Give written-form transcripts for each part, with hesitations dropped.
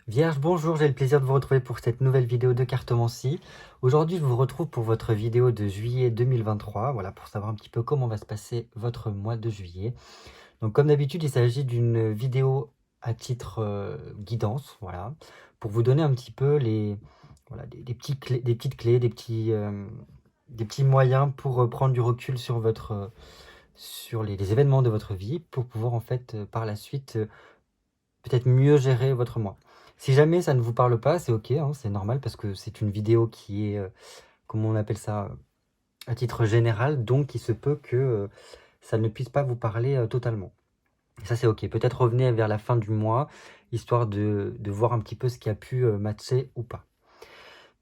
Vierge, bonjour, j'ai le plaisir de vous retrouver pour cette nouvelle vidéo de cartomancie. Aujourd'hui, je vous retrouve pour votre vidéo de juillet 2023, voilà, pour savoir un petit peu comment va se passer votre mois de juillet. Donc, comme d'habitude, il s'agit d'une vidéo à titre guidance, voilà, pour vous donner un petit peu voilà, des petites clés, des petits moyens pour prendre du recul sur sur les événements de votre vie, pour pouvoir en fait par la suite peut-être mieux gérer votre mois. Si jamais ça ne vous parle pas, c'est OK, hein, c'est normal parce que c'est une vidéo qui est, comment on appelle ça? À titre général, donc il se peut que, ça ne puisse pas vous parler, totalement. Et ça, c'est OK. Peut-être revenez vers la fin du mois, histoire de voir un petit peu ce qui a pu, matcher ou pas.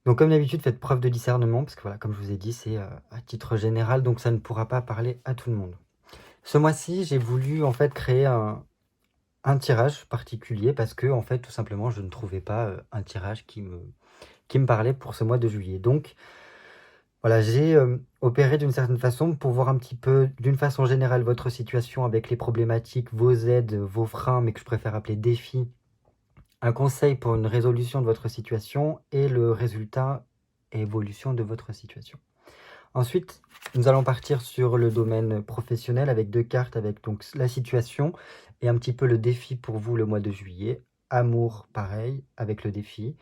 Donc comme d'habitude, faites preuve de discernement parce que voilà, comme je vous ai dit, c'est, à titre général, donc ça ne pourra pas parler à tout le monde. Ce mois-ci, j'ai voulu en fait créer un tirage particulier parce que, en fait, tout simplement, je ne trouvais pas, un tirage qui me parlait pour ce mois de juillet. Donc voilà, j'ai, opéré d'une certaine façon pour voir un petit peu, d'une façon générale, votre situation avec les problématiques, vos aides, vos freins, mais que je préfère appeler défis, un conseil pour une résolution de votre situation et le résultat et évolution de votre situation. Ensuite, nous allons partir sur le domaine professionnel avec 2 cartes, avec donc la situation et un petit peu le défi pour vous le mois de juillet. Amour, pareil, avec le défi.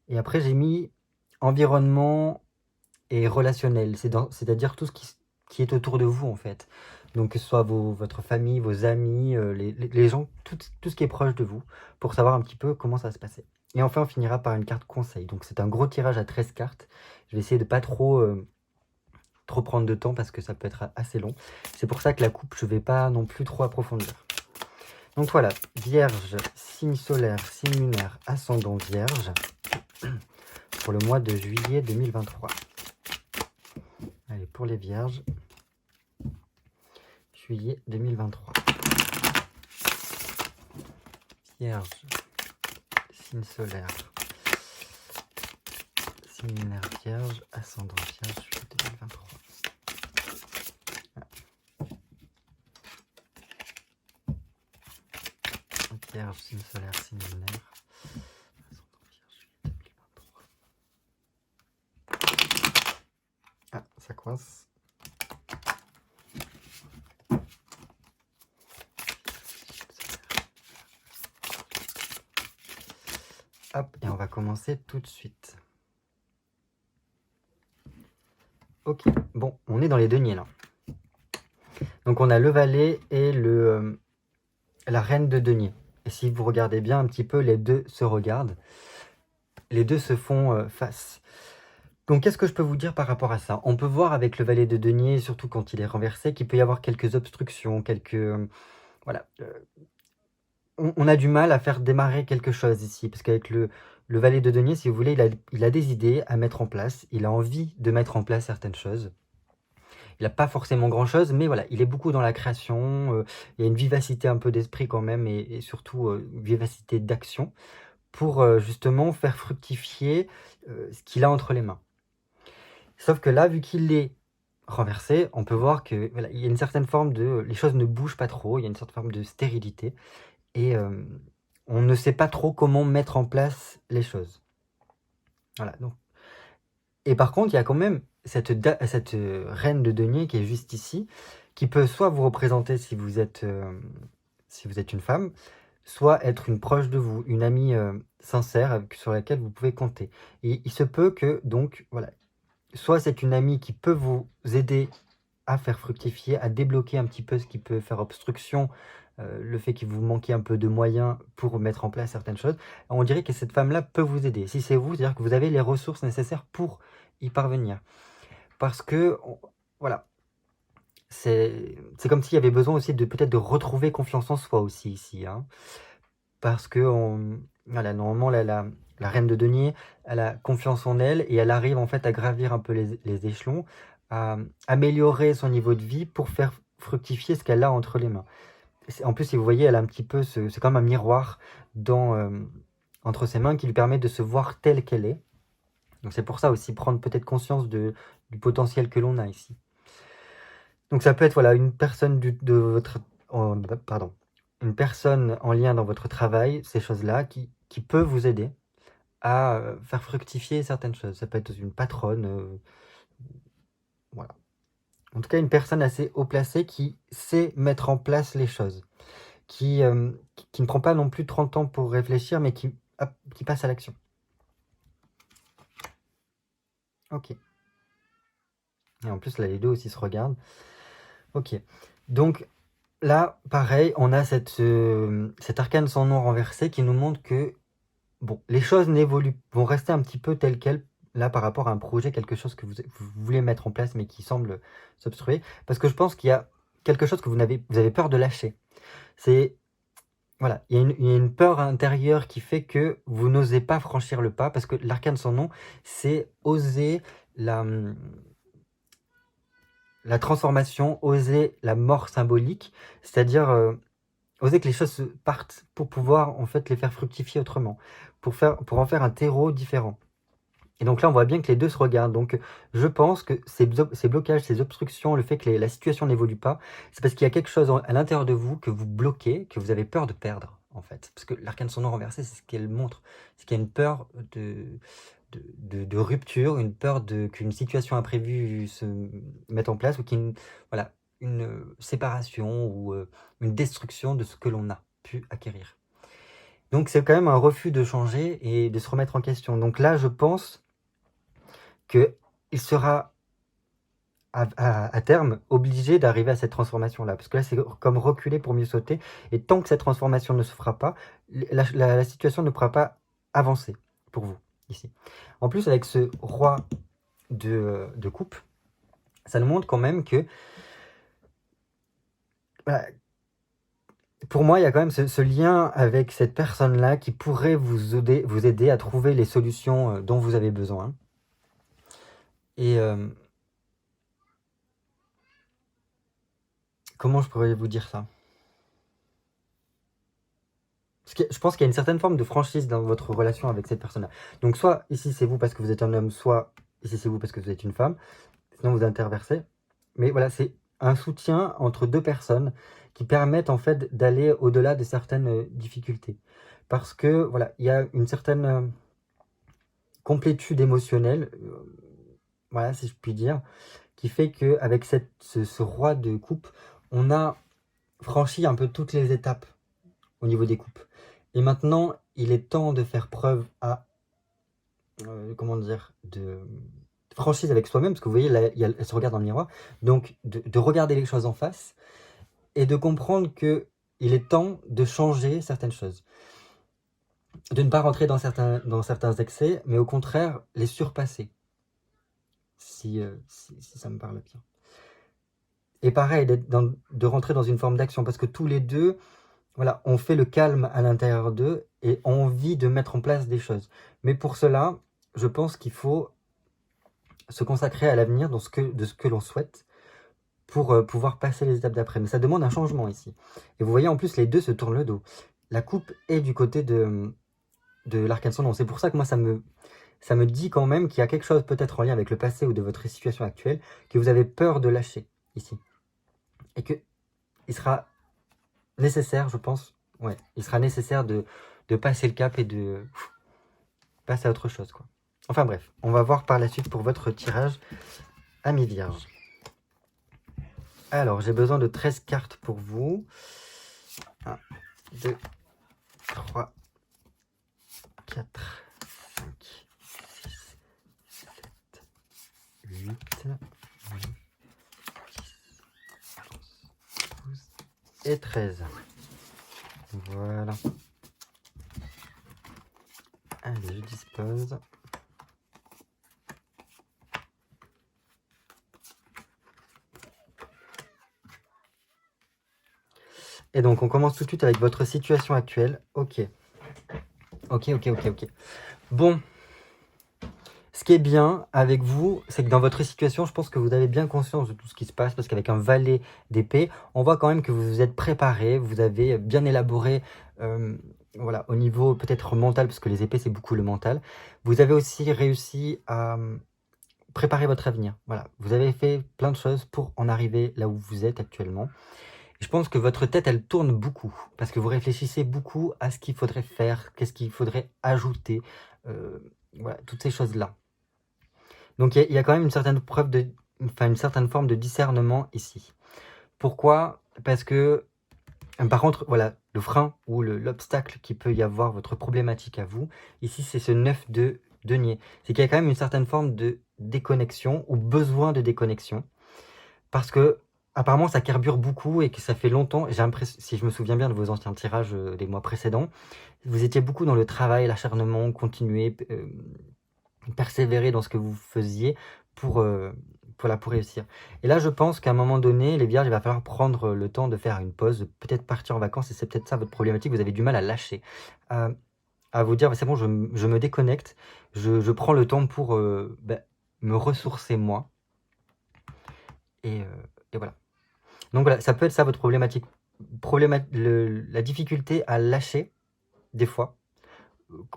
Et après, j'ai mis environnement et relationnel, c'est-à-dire tout ce qui est autour de vous en fait. Donc que ce soit votre famille, vos amis, les gens, tout ce qui est proche de vous, pour savoir un petit peu comment ça va se passer. Et enfin, on finira par une carte conseil. Donc c'est un gros tirage à 13 cartes. Je vais essayer de pas trop prendre de temps parce que ça peut être assez long. C'est pour ça que la coupe, je vais pas non plus trop approfondir. Donc voilà, Vierge, signe solaire, signe lunaire, ascendant Vierge, pour le mois de juillet 2023. Allez, pour les Vierges, juillet 2023. Vierge, signe solaire, signe lunaire Vierge, ascendant Vierge, juillet 2023. Vierge, signe solaire, signe lunaire, ascendant Vierge, juillet 2023. Ah, ça coince. Hop, et on va commencer tout de suite. Ok, bon, on est dans les deniers là. Donc on a le valet et la reine de denier. Et si vous regardez bien un petit peu, les deux se regardent. Les deux se font face. Donc qu'est-ce que je peux vous dire par rapport à ça? On peut voir avec le valet de denier, surtout quand il est renversé, qu'il peut y avoir quelques obstructions, voilà. On a du mal à faire démarrer quelque chose ici, parce qu'avec le valet de denier, si vous voulez, il a des idées à mettre en place, il a envie de mettre en place certaines choses. Il n'a pas forcément grand-chose, mais voilà, il est beaucoup dans la création, il y a une vivacité un peu d'esprit quand même, et surtout une vivacité d'action, pour justement faire fructifier ce qu'il a entre les mains. Sauf que là, vu qu'il est renversé, on peut voir que voilà, il y a une certaine forme de... Les choses ne bougent pas trop, il y a une certaine forme de stérilité, et on ne sait pas trop comment mettre en place les choses. Voilà, donc. Et par contre, il y a quand même cette reine de denier qui est juste ici, qui peut soit vous représenter si vous êtes une femme, soit être une proche de vous, une amie sincère sur laquelle vous pouvez compter. Et il se peut que, donc, voilà, soit c'est une amie qui peut vous aider à faire fructifier, à débloquer un petit peu ce qui peut faire obstruction, le fait qu'il vous manquait un peu de moyens pour mettre en place certaines choses. On dirait que cette femme-là peut vous aider. Si c'est vous, c'est-à-dire que vous avez les ressources nécessaires pour y parvenir. Parce que, voilà, c'est comme s'il y avait besoin aussi de peut-être de retrouver confiance en soi aussi ici. Hein. Parce que, voilà, normalement, la reine de denier, elle a confiance en elle et elle arrive en fait à gravir un peu les échelons, à améliorer son niveau de vie pour faire fructifier ce qu'elle a entre les mains. En plus, si vous voyez, elle a un petit peu, c'est comme un miroir entre ses mains qui lui permet de se voir telle qu'elle est. Donc c'est pour ça aussi prendre peut-être conscience du potentiel que l'on a ici. Donc ça peut être voilà, une personne une personne en lien dans votre travail, ces choses-là, qui qui peut vous aider à faire fructifier certaines choses. Ça peut être une patronne, voilà. En tout cas, une personne assez haut placée qui sait mettre en place les choses, qui ne prend pas non plus 30 ans pour réfléchir, mais hop, qui passe à l'action. Ok. Et en plus, là, les deux aussi se regardent. Ok. Donc, là, pareil, on a cet arcane sans nom renversé qui nous montre que bon, les choses vont rester un petit peu telles quelles, là, par rapport à un projet, quelque chose que vous voulez mettre en place, mais qui semble s'obstruer. Parce que je pense qu'il y a quelque chose que vous avez peur de lâcher. Voilà, il y a une peur intérieure qui fait que vous n'osez pas franchir le pas, parce que l'arcane sans nom, c'est oser la transformation, oser la mort symbolique, c'est-à-dire oser que les choses partent pour pouvoir en fait les faire fructifier autrement, pour en faire un terreau différent. Et donc là, on voit bien que les deux se regardent. Donc je pense que ces blocages, ces obstructions, le fait que la situation n'évolue pas, c'est parce qu'il y a quelque chose à l'intérieur de vous que vous bloquez, que vous avez peur de perdre, en fait. Parce que l'arcane sans nom renversé, c'est ce qu'elle montre. C'est qu'il y a une peur de rupture, une peur qu'une situation imprévue se mette en place, ou voilà, une séparation ou une destruction de ce que l'on a pu acquérir. Donc c'est quand même un refus de changer et de se remettre en question. Donc là, je pense qu'il sera à terme obligé d'arriver à cette transformation-là. Parce que là, c'est comme reculer pour mieux sauter. Et tant que cette transformation ne se fera pas, la situation ne pourra pas avancer pour vous, ici. En plus, avec ce roi de coupe, ça nous montre quand même que... Voilà, pour moi, il y a quand même ce lien avec cette personne-là qui pourrait vous aider à trouver les solutions dont vous avez besoin. Et... comment je pourrais vous dire ça? Je pense qu'il y a une certaine forme de franchise dans votre relation avec cette personne-là. Donc soit ici c'est vous parce que vous êtes un homme, soit ici c'est vous parce que vous êtes une femme. Sinon vous interversez. Mais voilà, c'est un soutien entre deux personnes qui permettent en fait d'aller au-delà de certaines difficultés. Parce que voilà, il y a une certaine complétude émotionnelle, voilà si je puis dire, qui fait qu'avec ce roi de coupe, on a franchi un peu toutes les étapes au niveau des coupes. Et maintenant, il est temps de faire preuve comment dire, de franchise avec soi-même, parce que vous voyez, là, elle se regarde dans le miroir, donc de regarder les choses en face et de comprendre que il est temps de changer certaines choses. De ne pas rentrer dans certains excès, mais au contraire, les surpasser. Si ça me parle bien. Et pareil, de rentrer dans une forme d'action, parce que tous les deux, voilà, on fait le calme à l'intérieur d'eux et ont envie de mettre en place des choses. Mais pour cela, je pense qu'il faut se consacrer à l'avenir de ce que l'on souhaite pour pouvoir passer les étapes d'après. Mais ça demande un changement ici. Et vous voyez, en plus, les deux se tournent le dos. La coupe est du côté de l'arcane sans nom. C'est pour ça que moi, ça me dit quand même qu'il y a quelque chose peut-être en lien avec le passé ou de votre situation actuelle que vous avez peur de lâcher ici. Et qu'il sera nécessaire, je pense, il sera nécessaire de passer le cap et de passer à autre chose, quoi. Enfin bref, on va voir par la suite pour votre tirage, Amis Vierge. Alors, j'ai besoin de 13 cartes pour vous. 1, 2, 3, 4, 5, 6, 7, 8, 9, 10, 11, 12 et 13. Voilà. Allez, je dispose. Et donc, on commence tout de suite avec votre situation actuelle. Ok. Bon. Ce qui est bien avec vous, c'est que dans votre situation, je pense que vous avez bien conscience de tout ce qui se passe, parce qu'avec un valet d'épée, on voit quand même que vous vous êtes préparé, vous avez bien élaboré, voilà, au niveau peut-être mental, parce que les épées, c'est beaucoup le mental. Vous avez aussi réussi à préparer votre avenir. Voilà, vous avez fait plein de choses pour en arriver là où vous êtes actuellement. Je pense que votre tête, elle tourne beaucoup, parce que vous réfléchissez beaucoup à ce qu'il faudrait faire, qu'est-ce qu'il faudrait ajouter, voilà, toutes ces choses-là. Donc il y a quand même une certaine preuve de, enfin une certaine forme de discernement ici. Pourquoi? Parce que, par contre, voilà, le frein ou l'obstacle qui peut y avoir, votre problématique à vous, ici c'est ce 9 de denier. C'est qu'il y a quand même une certaine forme de déconnexion ou besoin de déconnexion. Parce que apparemment ça carbure beaucoup et que ça fait longtemps, j'ai l'impression, si je me souviens bien de vos anciens tirages des mois précédents, vous étiez beaucoup dans le travail, l'acharnement, continuer, persévérer dans ce que vous faisiez pour, pour réussir. Et là je pense qu'à un moment donné, les vierges, il va falloir prendre le temps de faire une pause, peut-être partir en vacances, et c'est peut-être ça votre problématique, vous avez du mal à lâcher. À vous dire: «C'est bon, je me déconnecte, je prends le temps pour, me ressourcer moi» et voilà. Donc voilà, ça peut être ça votre problématique. La difficulté à lâcher, des fois.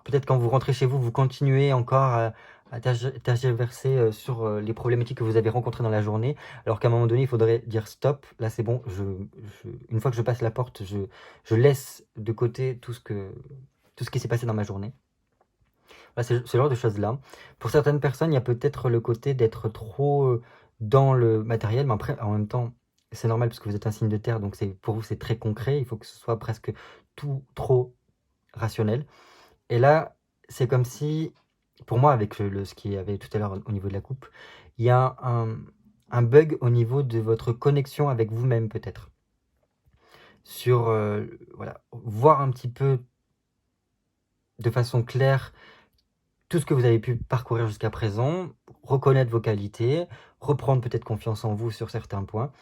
Peut-être quand vous rentrez chez vous, vous continuez encore à tergiverser sur les problématiques que vous avez rencontrées dans la journée, alors qu'à un moment donné, il faudrait dire stop, là c'est bon, une fois que je passe la porte, je laisse de côté tout ce qui s'est passé dans ma journée. Voilà, c'est ce genre de choses-là. Pour certaines personnes, il y a peut-être le côté d'être trop dans le matériel, mais après, en même temps, c'est normal parce que vous êtes un signe de terre, donc pour vous, c'est très concret. Il faut que ce soit presque tout trop rationnel. Et là, c'est comme si, pour moi, avec ce qu'il y avait tout à l'heure au niveau de la coupe, il y a un bug au niveau de votre connexion avec vous-même, peut-être. Sur, voilà, voir un petit peu de façon claire tout ce que vous avez pu parcourir jusqu'à présent, reconnaître vos qualités, reprendre peut-être confiance en vous sur certains points.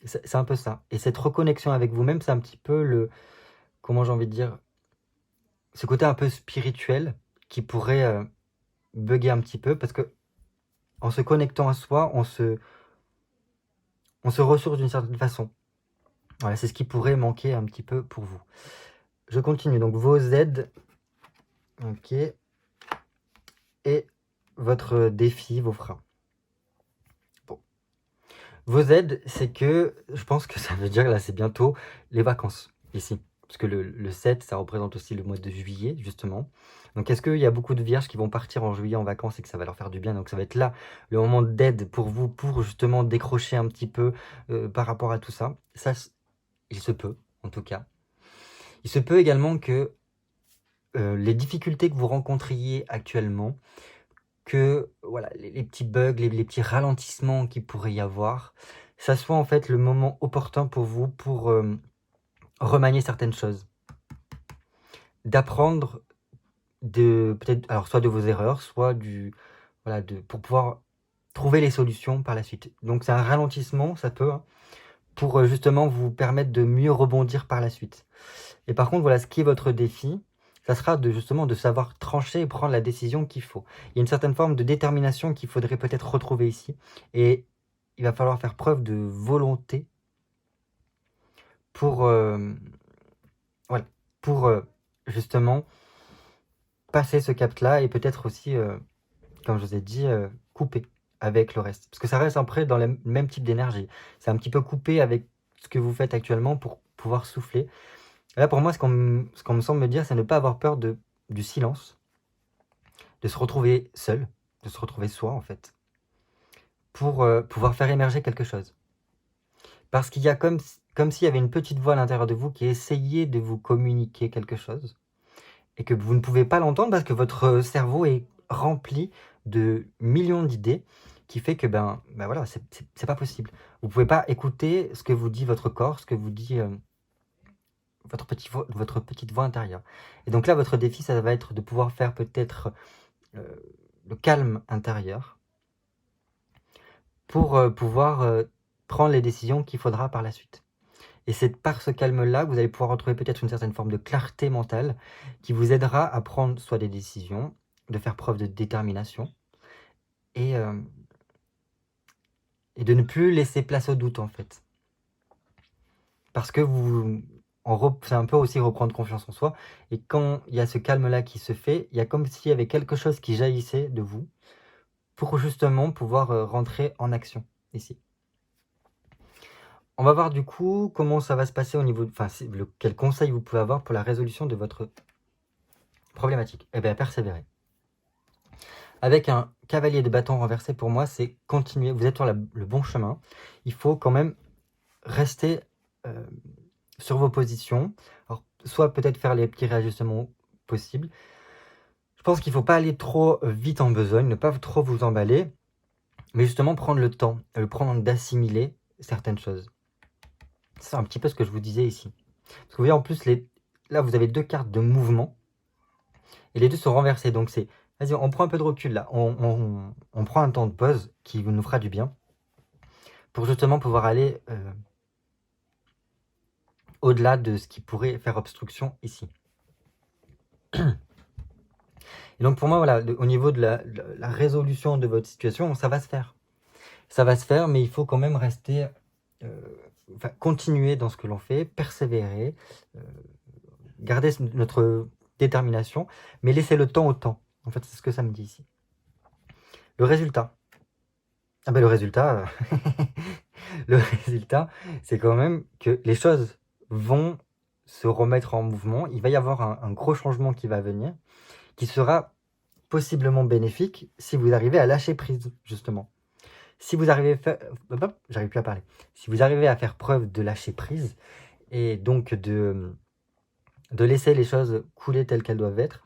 C'est un peu ça. Et cette reconnexion avec vous-même, c'est un petit peu comment j'ai envie de dire, ce côté un peu spirituel qui pourrait bugger un petit peu, parce que en se connectant à soi, on se ressource d'une certaine façon. Voilà, c'est ce qui pourrait manquer un petit peu pour vous. Je continue, donc vos aides, ok, et votre défi, vos freins. Bon. Vos aides, c'est que, je pense que ça veut dire, là c'est bientôt les vacances, ici. Parce que le 7, ça représente aussi le mois de juillet, justement. Donc est-ce qu'il y a beaucoup de vierges qui vont partir en juillet en vacances et que ça va leur faire du bien? Donc ça va être là le moment d'aide pour vous, pour justement décrocher un petit peu par rapport à tout ça. Ça, il se peut, en tout cas. Il se peut également que les difficultés que vous rencontriez actuellement, que voilà, les petits bugs, les petits ralentissements qu'il pourrait y avoir, ça soit en fait le moment opportun pour vous pour remanier certaines choses. D'apprendre peut-être, alors soit de vos erreurs, soit voilà, pour pouvoir trouver les solutions par la suite. Donc c'est un ralentissement, ça peut, hein, pour justement vous permettre de mieux rebondir par la suite. Et par contre, voilà, ce qui est votre défi, ça sera justement de savoir trancher et prendre la décision qu'il faut. Il y a une certaine forme de détermination qu'il faudrait peut-être retrouver ici. Et il va falloir faire preuve de volonté pour, voilà, pour justement passer ce cap-là et peut-être aussi, comme je vous ai dit, couper avec le reste. Parce que ça reste après dans le même type d'énergie. C'est un petit peu coupé avec ce que vous faites actuellement pour pouvoir souffler. Là, pour moi, ce qu'on me semble me dire, c'est ne pas avoir peur du silence, de se retrouver seul, de se retrouver soi, en fait, pour pouvoir faire émerger quelque chose. Parce qu'il y a comme s'il y avait une petite voix à l'intérieur de vous qui essayait de vous communiquer quelque chose, et que vous ne pouvez pas l'entendre parce que votre cerveau est rempli de millions d'idées, qui fait que, ben voilà, c'est pas possible. Vous pouvez pas écouter ce que vous dit votre corps, ce que vous dit votre petite voix intérieure. Et donc là, votre défi, ça va être de pouvoir faire peut-être le calme intérieur pour pouvoir prendre les décisions qu'il faudra par la suite. Et c'est par ce calme-là que vous allez pouvoir retrouver peut-être une certaine forme de clarté mentale qui vous aidera à prendre soit des décisions, de faire preuve de détermination et, et de ne plus laisser place au doute, en fait. Parce que c'est un peu aussi reprendre confiance en soi. Et quand il y a ce calme-là qui se fait, il y a comme s'il y avait quelque chose qui jaillissait de vous pour justement pouvoir rentrer en action ici. On va voir du coup comment ça va se passer au niveau, enfin, quel conseil vous pouvez avoir pour la résolution de votre problématique. Eh bien, persévérer. Avec un cavalier de bâton renversé, pour moi, c'est continuer. Vous êtes sur le bon chemin. Il faut quand même rester sur vos positions. Alors, soit peut-être faire les petits réajustements possibles. Je pense qu'il ne faut pas aller trop vite en besogne, ne pas trop vous emballer, mais justement prendre le temps, le prendre d'assimiler certaines choses. C'est un petit peu ce que je vous disais ici. Parce que vous voyez, en plus, là, vous avez 2 cartes de mouvement, et les 2 sont renversées. Donc c'est, vas-y, on prend un peu de recul là, on prend un temps de pause qui nous fera du bien, pour justement pouvoir aller au-delà de ce qui pourrait faire obstruction ici. Et donc pour moi, voilà, au niveau de la résolution de votre situation, ça va se faire. Ça va se faire, mais il faut quand même rester, continuer dans ce que l'on fait, persévérer, garder notre détermination, mais laisser le temps au temps. En fait, c'est ce que ça me dit ici. Le résultat. Ah ben le résultat, le résultat, c'est quand même que les choses vont se remettre en mouvement. Il va y avoir un gros changement qui va venir, qui sera possiblement bénéfique si vous arrivez à lâcher prise, justement. Si vous arrivez à faire... J'arrive plus à parler. Si vous arrivez à faire preuve de lâcher prise, et donc de laisser les choses couler telles qu'elles doivent être,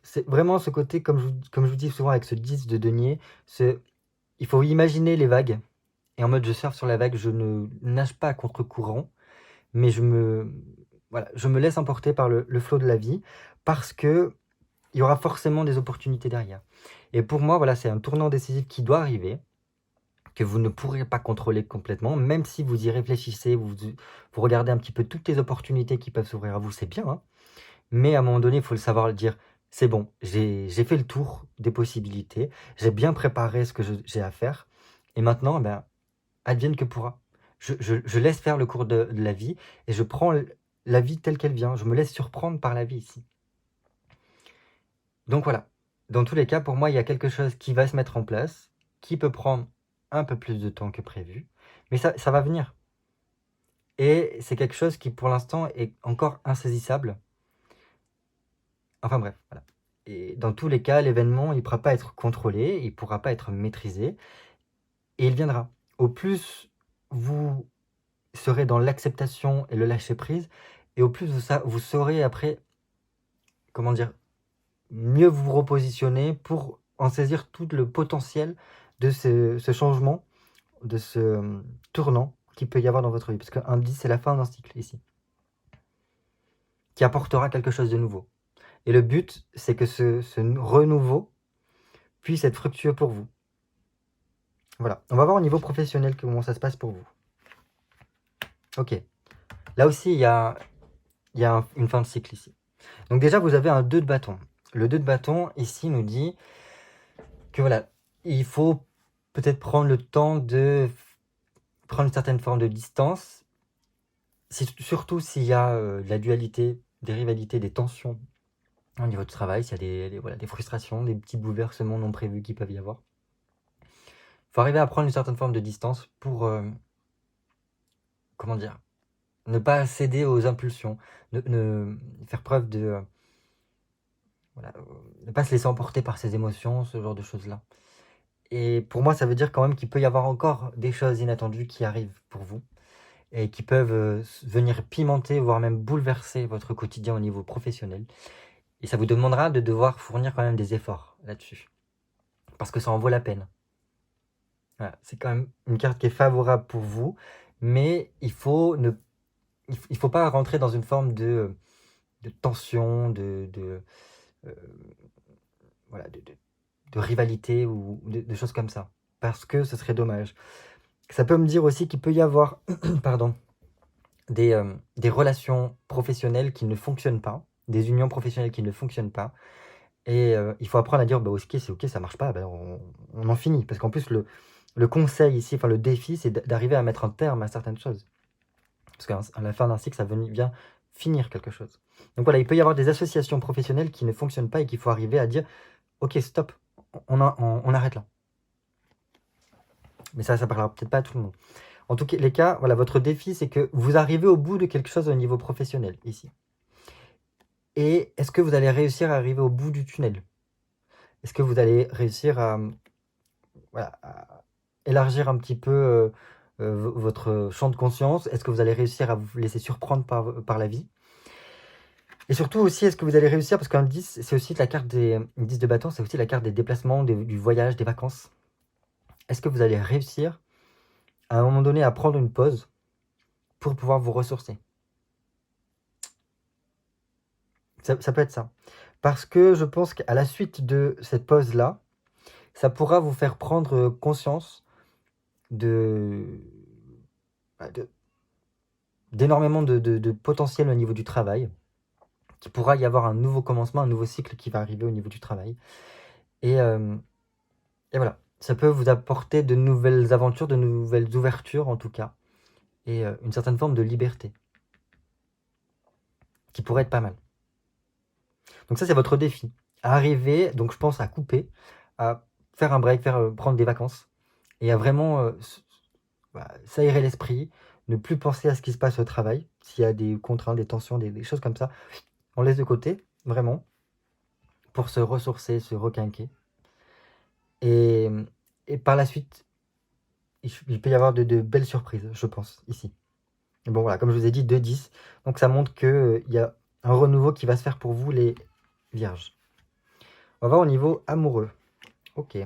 c'est vraiment ce côté, comme je vous dis souvent avec ce 10 de denier, il faut imaginer les vagues, et en mode je surfe sur la vague, je ne nage pas à contre-courant, mais je me laisse emporter par le flot de la vie, parce que il y aura forcément des opportunités derrière. Et pour moi, voilà, c'est un tournant décisif qui doit arriver, que vous ne pourrez pas contrôler complètement, même si vous y réfléchissez, vous regardez un petit peu toutes les opportunités qui peuvent s'ouvrir à vous, c'est bien, hein, mais à un moment donné, il faut le savoir le dire, c'est bon, j'ai fait le tour des possibilités, j'ai bien préparé ce que j'ai à faire, et maintenant, ben, advienne que pourra. Je laisse faire le cours de la vie, et je prends la vie telle qu'elle vient, je me laisse surprendre par la vie ici. Donc voilà, dans tous les cas, pour moi, il y a quelque chose qui va se mettre en place, qui peut prendre un peu plus de temps que prévu, mais ça va venir. Et c'est quelque chose qui, pour l'instant, est encore insaisissable. Enfin bref, voilà. Et dans tous les cas, l'événement, il ne pourra pas être contrôlé, il ne pourra pas être maîtrisé, et il viendra. Au plus vous serez dans l'acceptation et le lâcher-prise, et au plus vous saurez après, comment dire, mieux vous repositionner pour en saisir tout le potentiel de ce changement, de ce tournant qu'il peut y avoir dans votre vie. Parce qu'un 10, c'est la fin d'un cycle ici, qui apportera quelque chose de nouveau. Et le but, c'est que ce renouveau puisse être fructueux pour vous. Voilà, on va voir au niveau professionnel comment ça se passe pour vous. Ok, là aussi, il y a une fin de cycle ici. Donc déjà, vous avez un 2 de bâton. Le 2 de bâton, ici, nous dit que voilà, il faut peut-être prendre le temps de prendre une certaine forme de distance, surtout s'il y a de la dualité, des rivalités, des tensions au niveau du travail, s'il y a des frustrations, des petits bouleversements non prévus qui peuvent y avoir. Il faut arriver à prendre une certaine forme de distance pour, comment dire, ne pas céder aux impulsions, ne faire preuve de... ne pas se laisser emporter par ses émotions, ce genre de choses-là. Et pour moi, ça veut dire quand même qu'il peut y avoir encore des choses inattendues qui arrivent pour vous et qui peuvent venir pimenter, voire même bouleverser votre quotidien au niveau professionnel. Et ça vous demandera de devoir fournir quand même des efforts là-dessus, parce que ça en vaut la peine. Voilà, c'est quand même une carte qui est favorable pour vous, mais il faut pas rentrer dans une forme de tension, voilà, de rivalité ou de choses comme ça, parce que ce serait dommage. Ça peut me dire aussi qu'il peut y avoir pardon, des relations professionnelles qui ne fonctionnent pas, des unions professionnelles qui ne fonctionnent pas, et il faut apprendre à dire bah, ok, c'est ok, ça marche pas, ben, on en finit, parce qu'en plus le conseil ici, enfin le défi, c'est d'arriver à mettre un terme à certaines choses, parce qu'à la fin d'un cycle, ça vient finir quelque chose. Donc voilà, il peut y avoir des associations professionnelles qui ne fonctionnent pas et qu'il faut arriver à dire ok, stop, on arrête là. Mais ça parlera peut-être pas à tout le monde. En tout cas, les cas, voilà, votre défi, c'est que vous arrivez au bout de quelque chose au niveau professionnel, ici. Et est-ce que vous allez réussir à arriver au bout du tunnel? Est-ce que vous allez réussir voilà, à élargir un petit peu votre champ de conscience? Est-ce que vous allez réussir à vous laisser surprendre par la vie? Et surtout aussi, est-ce que vous allez réussir, parce qu'un 10, c'est aussi la carte des 10 de bâton, c'est aussi la carte des déplacements, du voyage, des vacances. Est-ce que vous allez réussir à un moment donné à prendre une pause pour pouvoir vous ressourcer? Ça peut être ça. Parce que je pense qu'à la suite de cette pause-là, ça pourra vous faire prendre conscience de, bah, d'énormément de potentiel au niveau du travail, qu'il pourra y avoir un nouveau commencement, un nouveau cycle qui va arriver au niveau du travail. Et voilà, ça peut vous apporter de nouvelles aventures, de nouvelles ouvertures en tout cas, et une certaine forme de liberté, qui pourrait être pas mal. Donc ça, c'est votre défi. Arriver, donc je pense, à couper, à faire un break, prendre des vacances, et à vraiment s'aérer l'esprit, ne plus penser à ce qui se passe au travail, s'il y a des contraintes, des tensions, des choses comme ça, on laisse de côté, vraiment, pour se ressourcer, se requinquer. Et par la suite, il peut y avoir de belles surprises, je pense, ici. Et bon, voilà, comme je vous ai dit, 2-10. Donc ça montre qu'il y a un renouveau qui va se faire pour vous, les vierges. On va voir au niveau amoureux. Ok.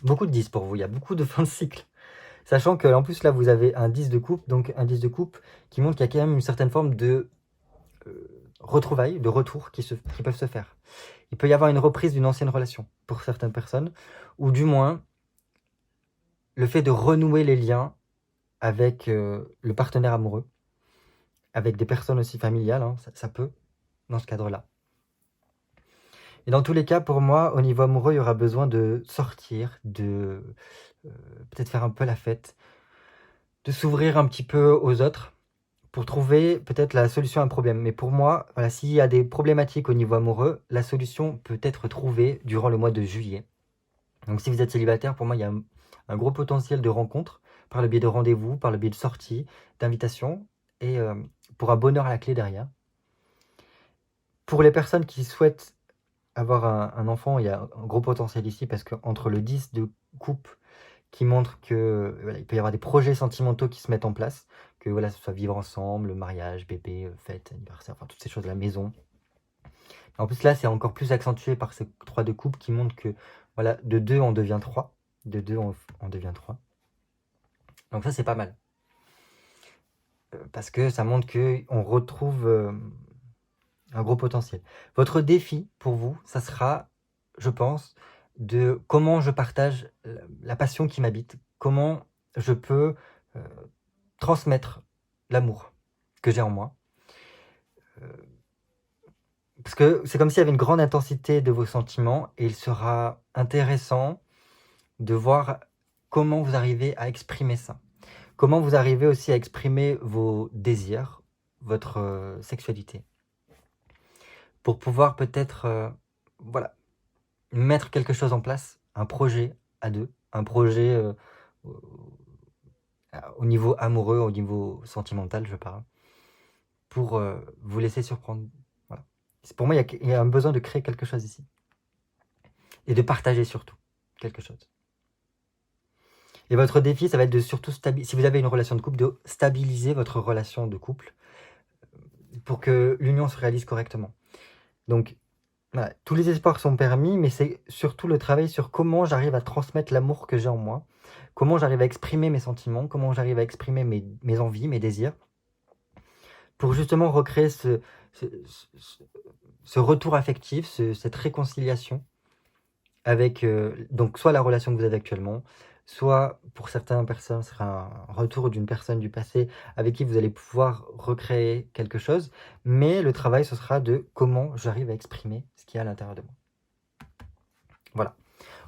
Beaucoup de 10 pour vous, il y a beaucoup de fin de cycle. Sachant que en plus, là, vous avez un 10 de coupe, donc un 10 de coupe qui montre qu'il y a quand même une certaine forme de retrouvailles, de retours qui peuvent se faire. Il peut y avoir une reprise d'une ancienne relation pour certaines personnes, ou du moins le fait de renouer les liens avec le partenaire amoureux, avec des personnes aussi familiales, hein, ça peut, dans ce cadre-là. Et dans tous les cas, pour moi, au niveau amoureux, il y aura besoin de sortir, de peut-être faire un peu la fête, de s'ouvrir un petit peu aux autres, pour trouver peut-être la solution à un problème. Mais pour moi, voilà, s'il y a des problématiques au niveau amoureux, la solution peut être trouvée durant le mois de juillet. Donc si vous êtes célibataire, pour moi, il y a un gros potentiel de rencontre par le biais de rendez-vous, par le biais de sorties, d'invitations, et pour un bonheur à la clé derrière. Pour les personnes qui souhaitent avoir un enfant, il y a un gros potentiel ici, parce qu'entre le 10 de coupe qui montre que voilà, il peut y avoir des projets sentimentaux qui se mettent en place, que voilà, ce soit vivre ensemble, mariage, bébé, fête, anniversaire, enfin toutes ces choses, la maison. En plus là, c'est encore plus accentué par ces 3 de coupe qui montrent que voilà, de 2 on devient 3, de 2 on devient 3. Donc ça, c'est pas mal. Parce que ça montre qu'on retrouve un gros potentiel. Votre défi pour vous, ça sera, je pense, de comment je partage la passion qui m'habite, comment je peux transmettre l'amour que j'ai en moi. Parce que c'est comme s'il y avait une grande intensité de vos sentiments, et il sera intéressant de voir comment vous arrivez à exprimer ça. Comment vous arrivez aussi à exprimer vos désirs, votre sexualité. Pour pouvoir peut-être voilà, mettre quelque chose en place, un projet à deux, un projet au niveau amoureux, au niveau sentimental, je parle, pour vous laisser surprendre. Voilà. Pour moi, il y a un besoin de créer quelque chose ici. Et de partager surtout quelque chose. Et votre défi, ça va être de surtout stabiliser, si vous avez une relation de couple, de stabiliser votre relation de couple pour que l'union se réalise correctement. Donc, voilà, tous les espoirs sont permis, mais c'est surtout le travail sur comment j'arrive à transmettre l'amour que j'ai en moi, comment j'arrive à exprimer mes sentiments, comment j'arrive à exprimer mes envies, mes désirs, pour justement recréer ce retour affectif, cette réconciliation avec donc soit la relation que vous avez actuellement, soit pour certaines personnes, ce sera un retour d'une personne du passé avec qui vous allez pouvoir recréer quelque chose, mais le travail, ce sera de comment j'arrive à exprimer ce qu'il y a à l'intérieur de moi. Voilà.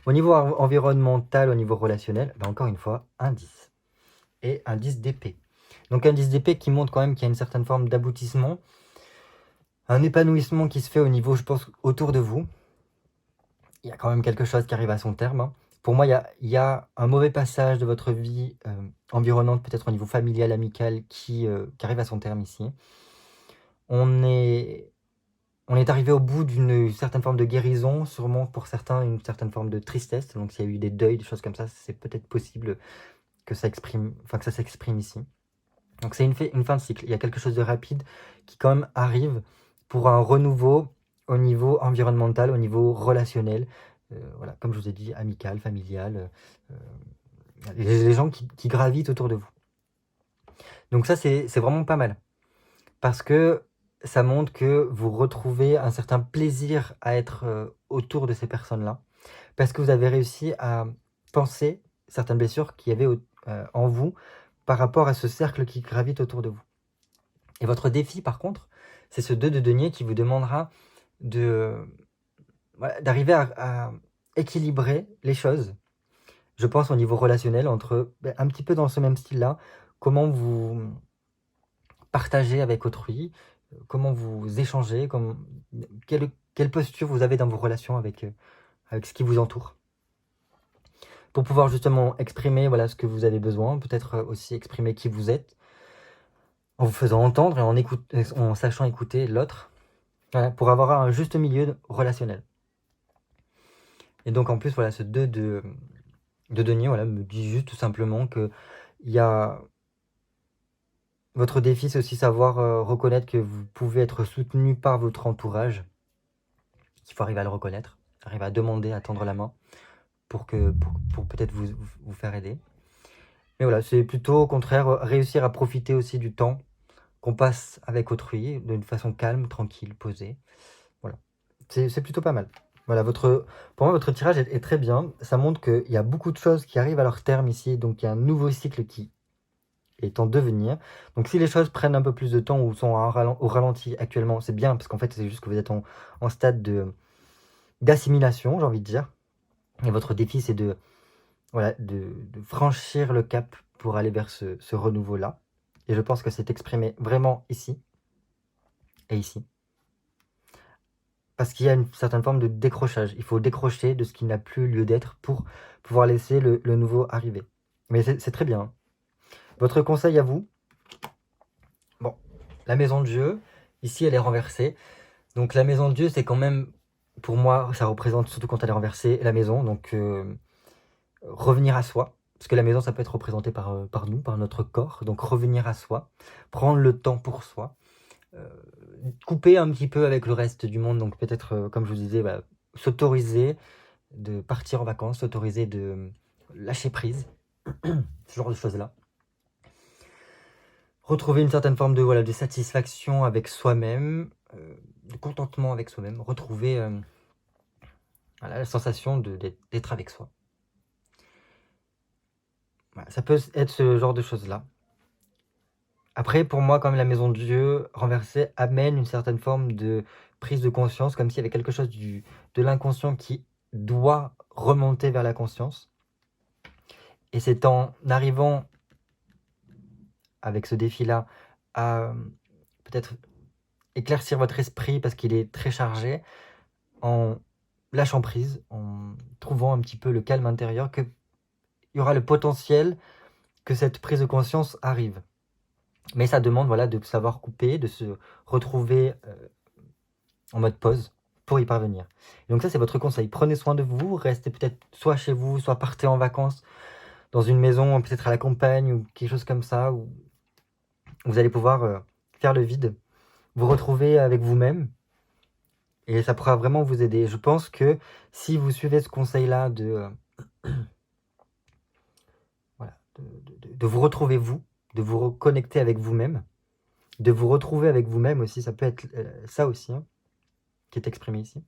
Au niveau environnemental, au niveau relationnel, ben encore une fois, un 10. Et un 10 d'épée. Donc un 10 d'épée qui montre quand même qu'il y a une certaine forme d'aboutissement, un épanouissement qui se fait au niveau, je pense, autour de vous. Il y a quand même quelque chose qui arrive à son terme. Hein. Pour moi, il y a un mauvais passage de votre vie environnante, peut-être au niveau familial, amical, qui arrive à son terme ici. On est arrivé au bout d'une certaine forme de guérison, sûrement pour certains une certaine forme de tristesse. Donc s'il y a eu des deuils, des choses comme ça, c'est peut-être possible que ça s'exprime ici. Donc c'est une fin de cycle. Il y a quelque chose de rapide qui quand même arrive pour un renouveau au niveau environnemental, au niveau relationnel. Voilà, comme je vous ai dit, amical, familial, les gens qui gravitent autour de vous. Donc ça, c'est vraiment pas mal. Parce que ça montre que vous retrouvez un certain plaisir à être autour de ces personnes-là. Parce que vous avez réussi à penser certaines blessures qu'il y avait en vous par rapport à ce cercle qui gravite autour de vous. Et votre défi, par contre, c'est ce 2 de denier qui vous demandera d'arriver à équilibrer les choses. Je pense au niveau relationnel, entre un petit peu dans ce même style-là, comment vous partagez avec autrui, comment vous échangez, quelle posture vous avez dans vos relations avec ce qui vous entoure. Pour pouvoir justement exprimer ce que vous avez besoin, peut-être aussi exprimer qui vous êtes, en vous faisant entendre et en sachant écouter l'autre, pour avoir un juste milieu relationnel. Et donc en plus, ce 2 de denier me dit juste tout simplement que votre défi, c'est aussi savoir reconnaître que vous pouvez être soutenu par votre entourage. Il faut arriver à le reconnaître, arriver à demander, à tendre la main pour peut-être vous faire aider. Mais voilà, c'est plutôt au contraire réussir à profiter aussi du temps qu'on passe avec autrui d'une façon calme, tranquille, posée. Voilà, c'est plutôt pas mal. Voilà, pour moi, votre tirage est très bien. Ça montre qu'il y a beaucoup de choses qui arrivent à leur terme ici, donc il y a un nouveau cycle qui est en devenir. Donc si les choses prennent un peu plus de temps ou sont au ralenti actuellement, c'est bien, parce qu'en fait, c'est juste que vous êtes en stade d'assimilation, j'ai envie de dire. Et votre défi, c'est de franchir le cap pour aller vers ce renouveau-là. Et je pense que c'est exprimé vraiment ici et ici. Parce qu'il y a une certaine forme de décrochage. Il faut décrocher de ce qui n'a plus lieu d'être pour pouvoir laisser le nouveau arriver. Mais c'est très bien. Votre conseil à vous, bon, la maison de Dieu, ici elle est renversée. Donc la maison de Dieu, c'est quand même, pour moi, ça représente, surtout quand elle est renversée, la maison. Donc revenir à soi. Parce que la maison, ça peut être représenté par nous, par notre corps. Donc revenir à soi, prendre le temps pour soi. Couper un petit peu avec le reste du monde. Donc peut-être, comme je vous disais, s'autoriser de partir en vacances, s'autoriser de lâcher prise. Ce genre de choses-là. Retrouver une certaine forme de satisfaction avec soi-même, de contentement avec soi-même. Retrouver la sensation d'être avec soi. Voilà, ça peut être ce genre de choses-là. Après, pour moi, quand même, la maison de Dieu renversée amène une certaine forme de prise de conscience, comme s'il y avait quelque chose de l'inconscient qui doit remonter vers la conscience. Et c'est en arrivant avec ce défi-là à peut-être éclaircir votre esprit parce qu'il est très chargé, en lâchant prise, en trouvant un petit peu le calme intérieur, qu'il y aura le potentiel que cette prise de conscience arrive. Mais ça demande de savoir couper, de se retrouver en mode pause pour y parvenir. Et donc ça, c'est votre conseil. Prenez soin de vous, restez peut-être soit chez vous, soit partez en vacances dans une maison, peut-être à la campagne ou quelque chose comme ça, où vous allez pouvoir faire le vide, vous retrouver avec vous-même, et ça pourra vraiment vous aider. Je pense que si vous suivez ce conseil-là de vous retrouver vous, de vous reconnecter avec vous-même, de vous retrouver avec vous-même aussi, ça peut être ça aussi, qui est exprimé ici.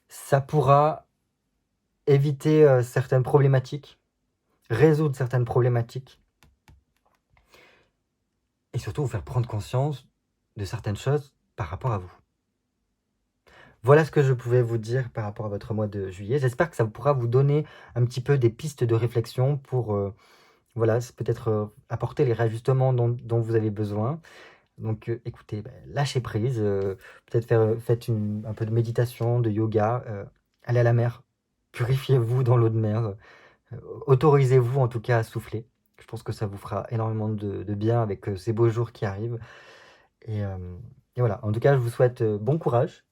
Ça pourra éviter certaines problématiques, résoudre certaines problématiques, et surtout vous faire prendre conscience de certaines choses par rapport à vous. Voilà ce que je pouvais vous dire par rapport à votre mois de juillet. J'espère que ça pourra vous donner un petit peu des pistes de réflexion pour peut-être apporter les réajustements dont vous avez besoin. Donc écoutez, lâchez prise, peut-être faites un peu de méditation, de yoga, allez à la mer, purifiez-vous dans l'eau de mer, autorisez-vous en tout cas à souffler. Je pense que ça vous fera énormément de bien avec ces beaux jours qui arrivent. Et, euh, et voilà, en tout cas, je vous souhaite bon courage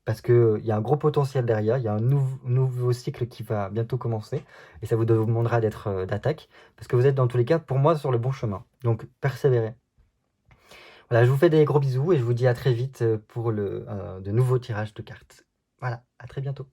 parce qu'il y a un gros potentiel derrière, il y a un nouveau cycle qui va bientôt commencer et ça vous demandera d'être d'attaque parce que vous êtes dans tous les cas, pour moi, sur le bon chemin. Donc, persévérez. Voilà, je vous fais des gros bisous et je vous dis à très vite pour de nouveaux tirages de cartes. Voilà, à très bientôt.